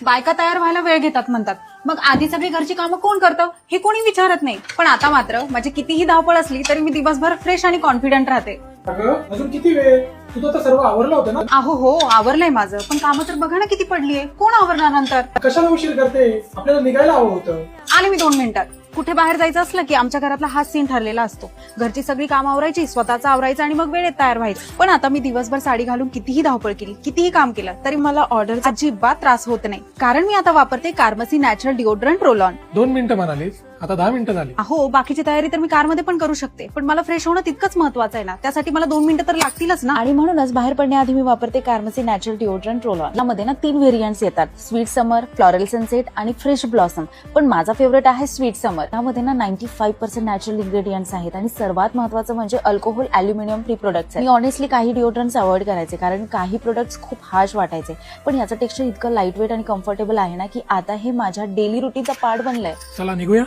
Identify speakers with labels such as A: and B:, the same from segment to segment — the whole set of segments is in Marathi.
A: बायका तयार व्हायला वेळ घेतात म्हणतात, मग आधी सगळी घरची कामं कोण करतं हे कोणी विचारत नाही. पण आता मात्र माझी कितीही धावपळ असली तरी मी दिवसभर फ्रेश आणि कॉन्फिडंट राहते.
B: अगं अजून किती वेळ? तुझं तर सर्व आवरलं होतं ना?
A: अहो हो, आवरलंय माझं, पण कामं तर बघा ना किती पडलीये. कोण आवरणार नंतर?
B: कशाला उशीर करते? आपल्याला निघायला हवं होतं.
A: आले मी 2 मिनिटात. कुठे बाहेर जायचं असलं की आमच्या घरातला हाच सीन ठरलेला असतो. घरची सगळी कामं आवरायची, स्वतःचं आवरायचं आणि मग वेळेत तयार व्हायचं. पण आता मी दिवसभर साडी घालून कितीही धावपळ केली, कितीही काम केलं तरी मला ऑर्डरचा अजिबात त्रास होत नाही. कारण मी आता वापरते कार्मसी नॅचरल डिओड्रंट रोल ऑन.
B: 2 मिनिटं म्हणालीस, आता 10 मिनिटं झाली.
A: अहो, बाकीची तयारी तर मी कारमध्ये पण करू शकते, पण मला फ्रेश होणं तितकंच महत्वाचं आहे ना. त्यासाठी मला 2 मिनिटं तर लागतीलच ना. आणि म्हणूनच बाहेर पडण्याआधी मी वापरते कार्मसी नॅचरल डिओड्रंट रोल ऑन. यामध्ये ना 3 व्हेरियंट्स येतात, स्वीट समर, फ्लोरल सनसेट आणि फ्रेश ब्लॉसम. पण माझा फेवरेट आहे स्वीट समर. यामध्ये ना 95% नॅचरल इन्ग्रेडियंट्स आहेत आणि सर्वात महत्वाचं म्हणजे alcohol, aluminium free products. Me honestly काही डिओड्रंट्स अवॉइड करायचे, कारण काही प्रोडक्ट्स खूप हार्श वाटायचे. पण याचं टेक्स्चर इतकं लाईट वेट आणि कम्फर्टेबल आहे ना की आता हे माझ्या डेली रुटीनचा पार्ट बनलंय.
B: चला निघूया.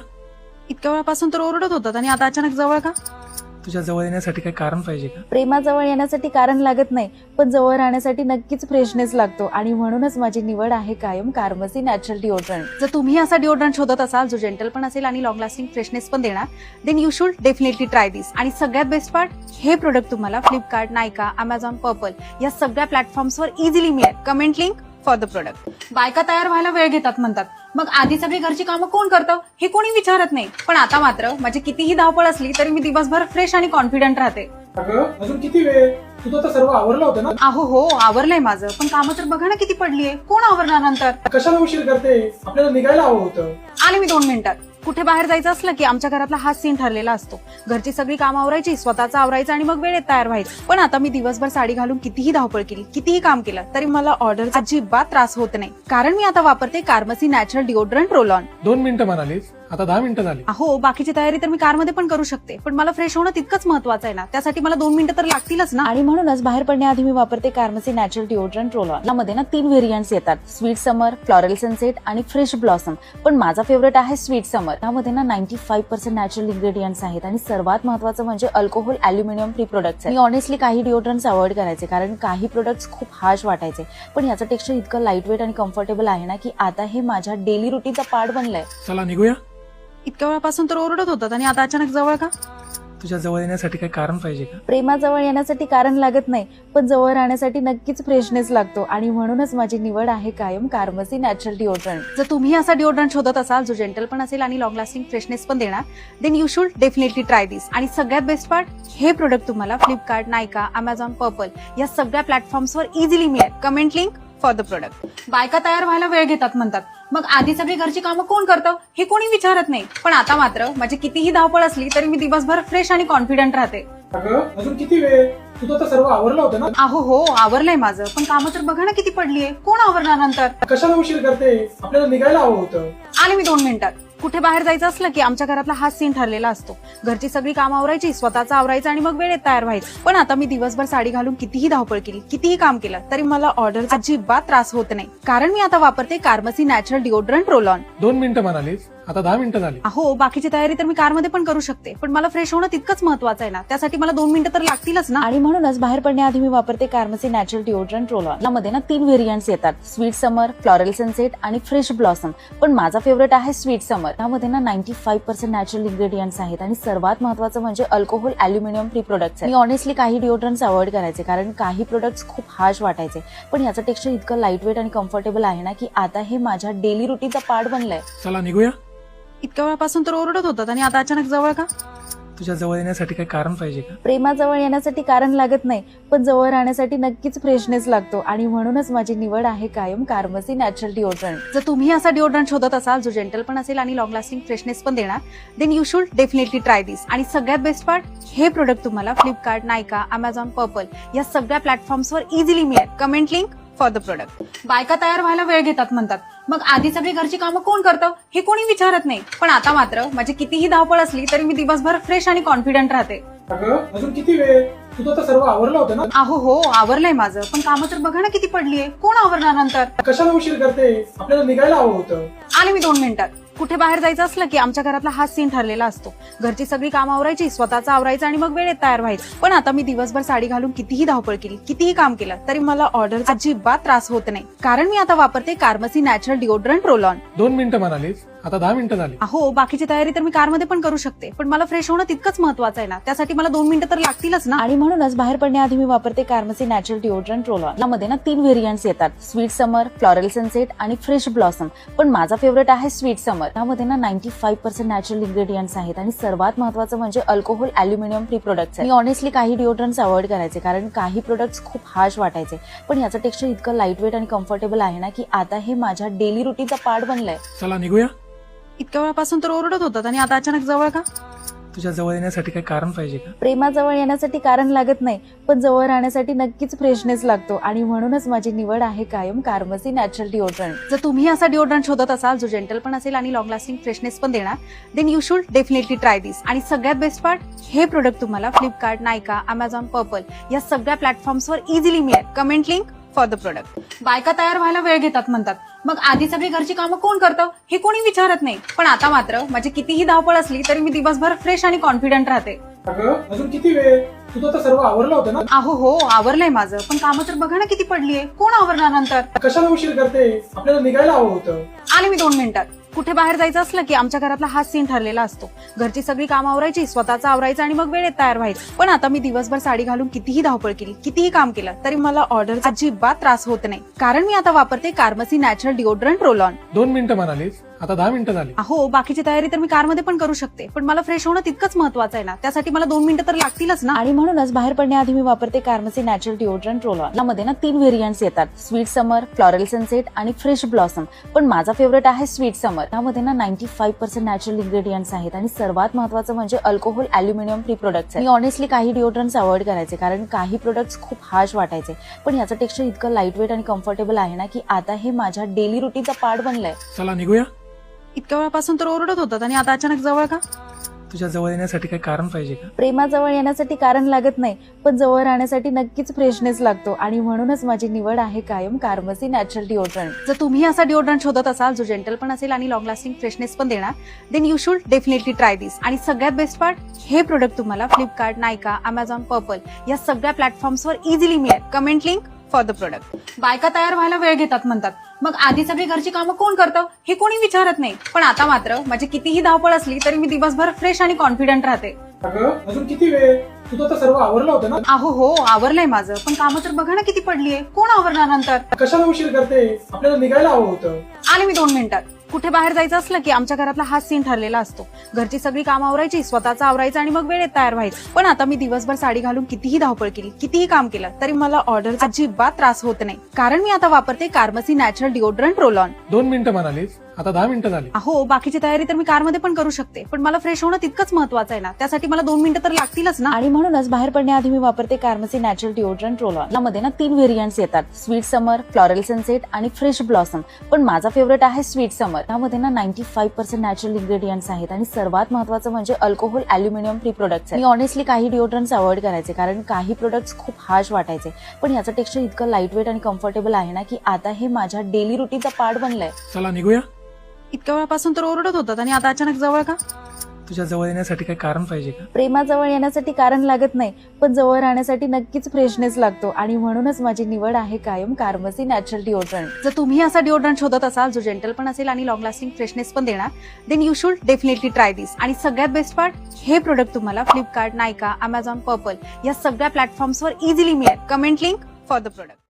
A: इतक्या वेळापासून तर ओरडत होतात आणि आता अचानक जवळ का?
B: तुझ्या जवळ येण्यासाठी काही कारण पाहिजे का?
A: प्रेमाजवळ येण्यासाठी कारण लागत नाही, पण जवळ राहण्यासाठी नक्कीच फ्रेशनेस लागतो. आणि म्हणूनच माझी निवड आहे कायम कार्मसी नॅचरल डिओड्रंट. जर तुम्ही असा डिओड्रंट शोधत असाल जो जेंटल पण असेल आणि लॉंग लास्टिंग फ्रेशनेस पण देणार, then you should definitely try this. आणि सगळ्यात बेस्ट पार्ट, हे प्रोडक्ट तुम्हाला फ्लिपकार्ट, नायका, अमेझॉन, पर्पल या सगळ्या प्लॅटफॉर्म्सवर इझिली मिळेल. Comment link for the product. बायका तयार व्हायला वेळ घेतात म्हणतात, मग आधी सगळी घरची कामं कोण करतं हे कोणी विचारत नाही. पण आता मात्र माझी कितीही धावपळ असली तरी मी दिवसभर फ्रेश आणि कॉन्फिडंट राहते.
B: अगं अजून किती वेळ? तुझं तर सर्व आवरलं होतं ना?
A: अहो हो, आवरलंय माझं, पण कामं तर बघा ना किती पडलीये. कोण आवरणार नंतर?
B: कशाला उशीर करते? आपल्याला निघायला हवं होतं.
A: आले मी 2 मिनिटात. कुठे बाहेर जायचं असलं की आमच्या घरातला हाच सीन ठरलेला असतो. घरची सगळी कामं आवरायची, स्वतःचं आवरायचं आणि मग वेळेत तयार व्हायचं. पण आता मी दिवसभर साडी घालून कितीही धावपळ केली, कितीही काम केलं तरी मला ऑर्डरचा अजिबात त्रास होत नाही. कारण मी आता वापरते कार्मसी नॅचरल डिओड्रंट रोल ऑन.
B: 2 मिनिटं म्हणालीस, आता 10 मिनिटं झाली.
A: अहो, बाकीची तयारी तर मी कारमध्ये पण करू शकते, पण मला फ्रेश होणं तितकंच महत्वाचं आहे ना. त्यासाठी मला 2 मिनिटं तर लागतीलच ना. आणि म्हणूनच बाहेर पडण्याआधी मी वापरते कार्मसी नॅचरल डिओड्रंट रोल ऑन. यामध्ये ना 3 व्हेरियंट्स येतात, स्वीट समर, फ्लोरल सनसेट आणि फ्रेश ब्लॉसम. पण माझा फेवरेट आहे स्वीट समर. यामध्ये ना 95% नॅचरल इन्ग्रेडियंट्स आहेत आणि सर्वात महत्वाचं म्हणजे alcohol, aluminium free products. Me honestly काही डिओड्रंट्स अवॉइड करायचे, कारण काही प्रोडक्ट्स खूप हार्श वाटायचे. पण याचं टेक्स्चर इतकं लाईट वेट आणि कम्फर्टेबल आहे ना की आता हे माझ्या डेली रुटीनचा पार्ट बनलंय.
B: चला निघूया.
A: इतक्या वेळापासून तर ओरडत होतात आणि आता अचानक जवळ का?
B: तुझ्या जवळ येण्यासाठी काही कारण पाहिजे का?
A: प्रेमाजवळ येण्यासाठी कारण लागत नाही, पण जवळ राहण्यासाठी नक्कीच फ्रेशनेस लागतो. आणि म्हणूनच माझी निवड आहे कायम कार्मसी नॅचरल डिओड्रंट. जर तुम्ही असा डिओड्रंट शोधत असाल जो जेंटल पण असेल आणि लॉंग लास्टिंग फ्रेशनेस पण देणार, then you should definitely try this. आणि सगळ्यात बेस्ट पार्ट, हे प्रोडक्ट तुम्हाला फ्लिपकार्ट, नायका, अमेझॉन, पर्पल या सगळ्या प्लॅटफॉर्म्सवर इझिली मिळेल. Comment link for the product. बायका तयार व्हायला वेळ घेतात म्हणतात, मग आधी सगळी घरची कामं कोण करतं हे कोणी विचारत नाही. पण आता मात्र माझी कितीही धावपळ असली तरी मी दिवसभर फ्रेश आणि कॉन्फिडंट राहते.
B: अगं अजून किती वेळ? तुझं तर सर्व आवरलं होतं ना?
A: अहो हो, आवरलंय माझं, पण कामं तर बघा ना किती पडलीये. कोण आवरणार नंतर?
B: कशाला उशीर करते? आपल्याला निघायला हवं होतं.
A: आले मी 2 मिनिटात. कुठे बाहेर जायचं असलं की आमच्या घरातला हाच सीन ठरलेला असतो. घरची सगळी कामं आवरायची, स्वतःचं आवरायचं आणि मग वेळेत तयार व्हायचं. पण आता मी दिवसभर साडी घालून कितीही धावपळ केली, कितीही काम केलं तरी मला ऑर्डरचा अजिबात त्रास होत नाही. कारण मी आता वापरते कार्मसी नॅचरल डिओड्रंट रोल ऑन.
B: 2 मिनिटं म्हणालीस, आता 10 मिनिटं झाली.
A: अहो, बाकीची तयारी तर मी कारमध्ये पण करू शकते, पण मला फ्रेश होणं तितकंच महत्वाचं आहे ना. त्यासाठी मला 2 मिनिटं तर लागतीलच ना. आणि म्हणूनच बाहेर पडण्याआधी मी वापरते कार्मसी नॅचरल डिओड्रंट रोल ऑन. यामध्ये ना 3 व्हेरियंट्स येतात, स्वीट समर, फ्लोरल सनसेट आणि फ्रेश ब्लॉसम. पण माझा फेवरेट आहे स्वीट समर. यामध्ये ना 95% नॅचरल इन्ग्रेडियंट्स आहेत आणि सर्वात महत्वाचं म्हणजे alcohol, aluminium free products. Me honestly काही डिओड्रंट्स अवॉइड करायचे, कारण काही प्रोडक्ट्स खूप हार्श वाटायचे. पण याचं टेक्स्चर इतकं लाईट वेट आणि कम्फर्टेबल आहे ना की आता हे माझ्या डेली रुटीनचा पार्ट बनलंय.
B: चला निघूया.
A: इतक्या वेळापासून तर ओरडत होतात आणि आता अचानक जवळ का?
B: तुझ्या जवळ येण्यासाठी काही कारण पाहिजे का?
A: प्रेमाजवळ येण्यासाठी कारण लागत नाही, पण जवळ राहण्यासाठी नक्कीच फ्रेशनेस लागतो. आणि म्हणूनच माझी निवड आहे कायम कार्मसी नॅचरल डिओड्रंट. जर तुम्ही असा डिओड्रंट शोधत असाल जो जेंटल पण असेल आणि लॉंग लास्टिंग फ्रेशनेस पण देणार, then you should definitely try this. आणि सगळ्यात बेस्ट पार्ट, हे प्रोडक्ट तुम्हाला फ्लिपकार्ट, नायका, अमेझॉन, पर्पल या सगळ्या प्लॅटफॉर्म्सवर इझिली मिळेल. Comment link for the product. बायका तयार व्हायला वेळ घेतात म्हणतात, मग आधी सगळी घरची कामं कोण करतं हे कोणी विचारत नाही. पण आता मात्र माझी कितीही धावपळ असली तरी मी दिवसभर फ्रेश आणि कॉन्फिडंट राहते.
B: अगं अजून किती वेळ? तुझं तर सर्व आवरलं होतं ना?
A: अहो हो, आवरलंय माझं, पण कामं तर बघा ना किती पडलीये. कोण आवरणार नंतर?
B: कशाला उशीर करते? आपल्याला निघायला हवं होतं.
A: आले मी 2 मिनिटात. कुठे बाहेर जायचं असलं की आमच्या घरातला हाच सीन ठरलेला असतो. घरची सगळी कामं आवरायची, स्वतःचं आवरायचं आणि मग वेळेत तयार व्हायचं. पण आता मी दिवसभर साडी घालून कितीही धावपळ केली, कितीही काम केलं तरी मला ऑर्डरचा अजिबात त्रास होत नाही. कारण मी आता वापरते कार्मसी नॅचरल डिओड्रंट रोल ऑन.
B: 2 मिनिटं म्हणालीस, आता 10 मिनिटं झाली.
A: अहो, बाकीची तयारी तर मी कारमध्ये पण करू शकते, पण मला फ्रेश होणं तितकंच महत्वाचं आहे ना. त्यासाठी मला 2 मिनिटं तर लागतीलच ना. आणि म्हणूनच बाहेर पडण्याआधी मी वापरते कार्मसी नॅचरल डिओड्रंट रोल ऑन. यामध्ये ना 3 व्हेरियंट्स येतात: स्वीट समर, फ्लॉरल सनसेट आणि फ्रेश ब्लॉसम. पण माझा फेवरेट आहे स्वीट समर. यामध्ये ना 95% नॅचरल इन्ग्रेडियंट्स आहेत आणि सर्वात महत्वाचं म्हणजे alcohol, aluminium free products. Me honestly काही डिओड्रंट्स अवॉइड करायचे, कारण काही प्रोडक्ट्स खूप हार्श वाटायचे. पण याचं टेक्स्चर इतकं लाईट वेट आणि कम्फर्टेबल आहे ना की आता हे माझ्या डेली रुटीनचा पार्ट बनलंय.
B: चला निघूया.
A: इतक्या वेळापासून तर ओरडत होतात आणि आता अचानक जवळ का?
B: तुझ्या जवळ येण्यासाठी काही कारण पाहिजे का?
A: प्रेमाजवळ येण्यासाठी कारण लागत नाही, पण जवळ राहण्यासाठी नक्कीच फ्रेशनेस लागतो. आणि म्हणूनच माझी निवड आहे कायम कार्मसी नॅचरल डिओड्रंट. जर तुम्ही असा डिओड्रंट शोधत असाल जो जेंटल पण असेल आणि लॉंग लास्टिंग फ्रेशनेस पण देणार, then you should definitely try this. आणि सगळ्यात बेस्ट पार्ट, हे प्रोडक्ट तुम्हाला फ्लिपकार्ट, नायका, अमेझॉन, पर्पल या सगळ्या प्लॅटफॉर्म्सवर इझिली मिळेल. Comment link for the product. बायका तयार व्हायला वेळ घेतात म्हणतात, मग आधी सगळी घरची कामं कोण करतं हे कोणी विचारत नाही. पण आता मात्र माझी कितीही धावपळ असली तरी मी दिवसभर फ्रेश आणि कॉन्फिडंट राहते.
B: अगं, अजून किती वेळ? तुझं तर सर्व आवरलं होतं ना?
A: अहो हो, आवरलंय माझं, पण कामं तर बघा ना किती पडलीये. कोण आवरणार नंतर?
B: कशाला उशीर करते? आपल्याला निघायला हवं होतं.
A: आले मी 2 मिनिटात. कुठे बाहेर जायचं असलं की आमच्या घरातला हाच सीन ठरलेला असतो. घरची सगळी कामं आवरायची, स्वतःचं आवरायचं आणि मग वेळेत तयार व्हायचं. पण आता मी दिवसभर साडी घालून कितीही धावपळ केली, कितीही काम केलं तरी मला ऑर्डरचा अजिबात त्रास होत नाही. कारण मी आता वापरते कार्मसी नॅचरल डिओड्रंट रोल ऑन.
B: 2 मिनिटं म्हणालीस, आता 10 मिनिटं झाली.
A: अहो, बाकीची तयारी तर मी कारमध्ये पण करू शकते, पण मला फ्रेश होणं तितकंच महत्वाचं आहे ना. त्यासाठी मला 2 मिनिटं तर लागतीलच ना. आणि म्हणूनच बाहेर पडण्याआधी मी वापरते कार्मसी नॅचरल डिओड्रंट रोल ऑन. यामध्ये ना 3 व्हेरियंट्स येतात: स्वीट समर, फ्लॉरल सनसेट आणि फ्रेश ब्लॉसम. पण माझा फेवरेट आहे स्वीट समर. यामध्ये ना 95% नॅचरल इन्ग्रेडियंट्स आहेत आणि सर्वात महत्वाचं म्हणजे alcohol, aluminium free products. Me honestly काही डिओड्रंट्स अवॉइड करायचे, कारण काही प्रोडक्ट्स खूप हार्श वाटायचे. पण याचं टेक्स्चर इतकं लाईट वेट आणि कम्फर्टेबल आहे ना की आता हे माझ्या डेली रुटीनचा पार्ट बनलंय.
B: चला निघूया.
A: इतक्या वेळापासून तर ओरडत होतात आणि आता अचानक जवळ का?
B: तुझ्या जवळ येण्यासाठी काही कारण पाहिजे का?
A: प्रेमाजवळ येण्यासाठी कारण लागत नाही, पण जवळ राहण्यासाठी नक्कीच फ्रेशनेस लागतो. आणि म्हणूनच माझी निवड आहे कायम कार्मसी नॅचरल डिओड्रंट. जर तुम्ही असा डिओड्रंट शोधत असाल जो जेंटल पण असेल आणि लॉंग लास्टिंग फ्रेशनेस पण देणार, then you should definitely try this. आणि सगळ्यात बेस्ट पार्ट, हे प्रोडक्ट तुम्हाला फ्लिपकार्ट, नायका, अमेझॉन, पर्पल या सगळ्या प्लॅटफॉर्म्सवर इझिली मिळेल. Comment link for the product. बायका तयार व्हायला वेळ घेतात म्हणतात, मग आधी सगळी घरची कामं कोण करतं हे कोणी विचारत नाही. पण आता मात्र माझी कितीही धावपळ असली तरी मी दिवसभर फ्रेश आणि कॉन्फिडंट राहते.
B: अगं, अजून किती वेळ? तुझं तर सर्व आवरलं होतं ना?
A: अहो हो, आवरलंय माझं, पण कामं तर बघा ना किती पडलीये. कोण आवरणार नंतर?
B: कशाला उशीर करते? आपल्याला निघायला हवं होतं.
A: आले मी 2 मिनिटात. कुठे बाहेर जायचं असलं की आमच्या घरातला हाच सीन ठरलेला असतो. घरची सगळी कामं आवरायची, स्वतःचं आवरायचं आणि मग वेळेत तयार व्हायचं. पण आता मी दिवसभर साडी घालून कितीही धावपळ केली, कितीही काम केलं तरी मला ऑर्डरचा अजिबात त्रास होत नाही. कारण मी आता वापरते कार्मसी नॅचरल डिओड्रंट रोल ऑन.
B: 2 मिनिटं म्हणालीस, आता 10 मिनिटं झाली.
A: अहो, बाकीची तयारी तर मी कारमध्ये पण करू शकते, पण मला फ्रेश होणं तितकंच महत्वाचं आहे ना. त्यासाठी मला 2 मिनिटं तर लागतीलच ना. आणि म्हणूनच बाहेर पडण्याआधी मी वापरते कार्मसी नॅचरल डिओड्रंट रोल ऑन. यामध्ये ना 3 व्हेरियंट्स येतात: स्वीट समर, फ्लॉरल सनसेट आणि फ्रेश ब्लॉसम. पण माझा फेवरेट आहे स्वीट समर. यामध्ये ना 95% नॅचरल इन्ग्रेडियंट्स आहेत आणि सर्वात महत्वाचं म्हणजे alcohol, aluminium free products. Me honestly काही डिओड्रंट्स अवॉइड करायचे, कारण काही प्रोडक्ट्स खूप हार्श वाटायचे. पण याचं टेक्स्चर इतकं लाईट वेट आणि कम्फर्टेबल आहे ना की आता हे माझ्या डेली रुटीनचा पार्ट बनलंय.
B: चला निघूया.
A: इतक्या वेळापासून तर ओरडत होतात आणि आता अचानक जवळ का?
B: तुझ्या जवळ येण्यासाठी काही कारण पाहिजे का?
A: प्रेमाजवळ येण्यासाठी कारण लागत नाही, पण जवळ राहण्यासाठी नक्कीच फ्रेशनेस लागतो. आणि म्हणूनच माझी निवड आहे कायम कार्मसी नॅचरल डिओड्रंट. जर तुम्ही असा डिओड्रंट शोधत असाल जो जेंटल पण असेल आणि लॉंग लास्टिंग फ्रेशनेस पण देणार, then you should definitely try this. आणि सगळ्यात बेस्ट पार्ट, हे प्रोडक्ट तुम्हाला फ्लिपकार्ट, नायका, अमेझॉन, पर्पल या सगळ्या प्लॅटफॉर्म्सवर इझिली मिळेल. Comment link for the product.